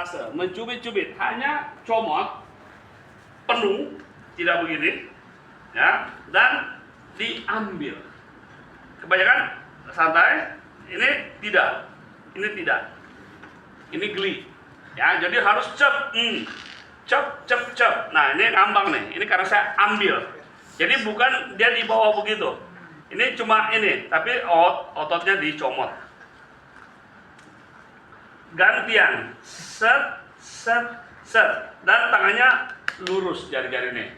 persentase, mencubit-cubit, hanya comot penuh, tidak begini, ya, dan diambil. Kebanyakan santai, ini tidak, ini geli, ya, jadi harus cep, cep. Nah ini ngambang nih, ini karena saya ambil, jadi bukan dia di bawah begitu, ini cuma ini, tapi ototnya dicomot. Gantian, set, dan tangannya lurus jari-jari ini,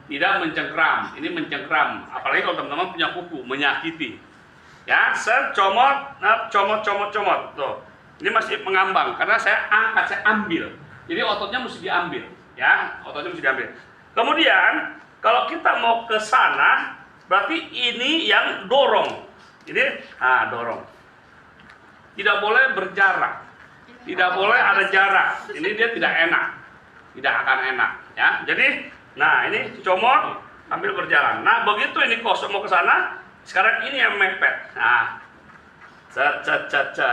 tidak mencengkram. Ini mencengkram, apalagi kalau teman-teman punya kuku, menyakiti. Ya, set, comot, tuh. Ini masih mengambang karena saya angkat, saya ambil. Jadi ototnya mesti diambil, ya, ototnya mesti diambil. Kemudian kalau kita mau ke sana, berarti ini yang dorong. Ini, dorong. Tidak boleh berjarak. Tidak boleh ada jarak. Ini dia tidak enak. Tidak akan enak, ya. Jadi, nah ini comot, ambil berjalan. Nah, begitu ini kosong mau ke sana, sekarang ini yang mepet. Nah, cet.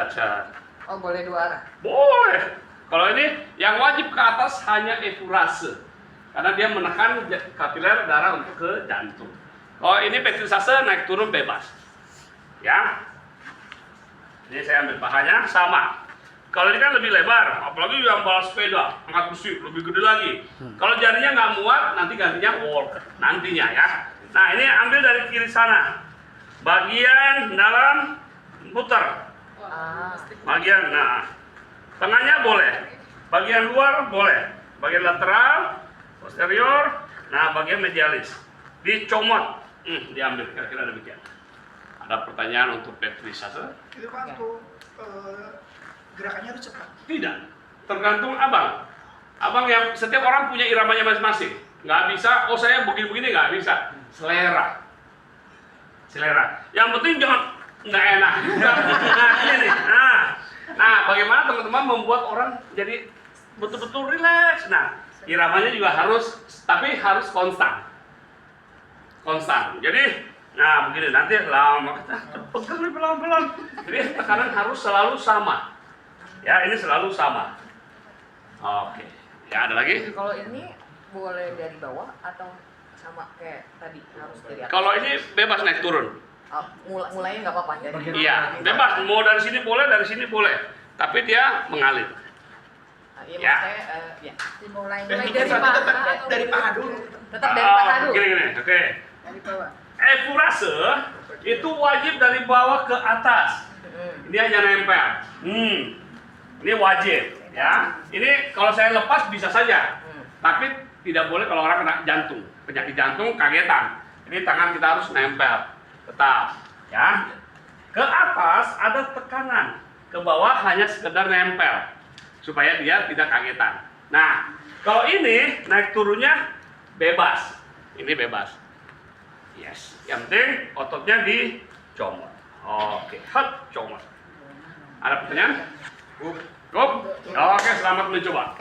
Oh, boleh dua arah? Boleh. Kalau ini yang wajib ke atas hanya efurase. Karena dia menekan kapiler darah untuk ke jantung. Kalau ini petrisase naik turun bebas. Ya. Ini saya ambil pahanya sama. Kalau ini kan lebih lebar, apalagi yang balap sepeda, angkat besi lebih gede lagi. Kalau jarinya nggak muat, nanti gantinya walker, nantinya ya. Nah ini ambil dari kiri sana, bagian dalam muter, bagian, nah tengahnya boleh, bagian luar boleh, bagian lateral, posterior, nah bagian medialis, dicomot, diambil, kira-kira demikian. Ada pertanyaan untuk petrisase? Itu kan tuh gerakannya harus cepat. Tidak, tergantung abang. Abang yang setiap orang punya iramanya masing-masing. Nggak bisa, saya begini-begini nggak bisa. Selera. Yang penting jangan nggak enak juga. Nah, ini nih. Nah, bagaimana teman-teman membuat orang jadi betul-betul rileks. Nah, iramanya juga harus, tapi harus konstan. Jadi, nah begini nanti lama pegang nih pelan-pelan. Jadi tekanan harus selalu sama. Ya, ini selalu sama. Oke. Ya, ada lagi? Kalau ini boleh dari bawah atau sama kayak tadi harus dari atas? Kalau ini bebas naik turun. Mulainya nggak apa-apa dari. Iya, bebas. Mau dari sini boleh, dari sini boleh. Tapi dia mengalir. Iya, Ya. maksudnya ya. Mulai dari dari paha. dari paha dulu. Tetap dari paha dulu. Gini. Oke. Dari bawah. Efurase itu wajib dari bawah ke atas. Ini hanya nempel. Ini wajib, ya. Ini kalau saya lepas bisa saja. Tapi tidak boleh kalau orang kena jantung, penyakit jantung, kagetan. Ini tangan kita harus nempel, tetap, ya. Ke atas ada tekanan, ke bawah hanya sekedar nempel, supaya dia tidak kagetan. Nah, kalau ini naik turunnya bebas, ini bebas. Yes, yang penting ototnya dicomot. Oke, comot. Ada pertanyaan? Oke, selamat mencoba.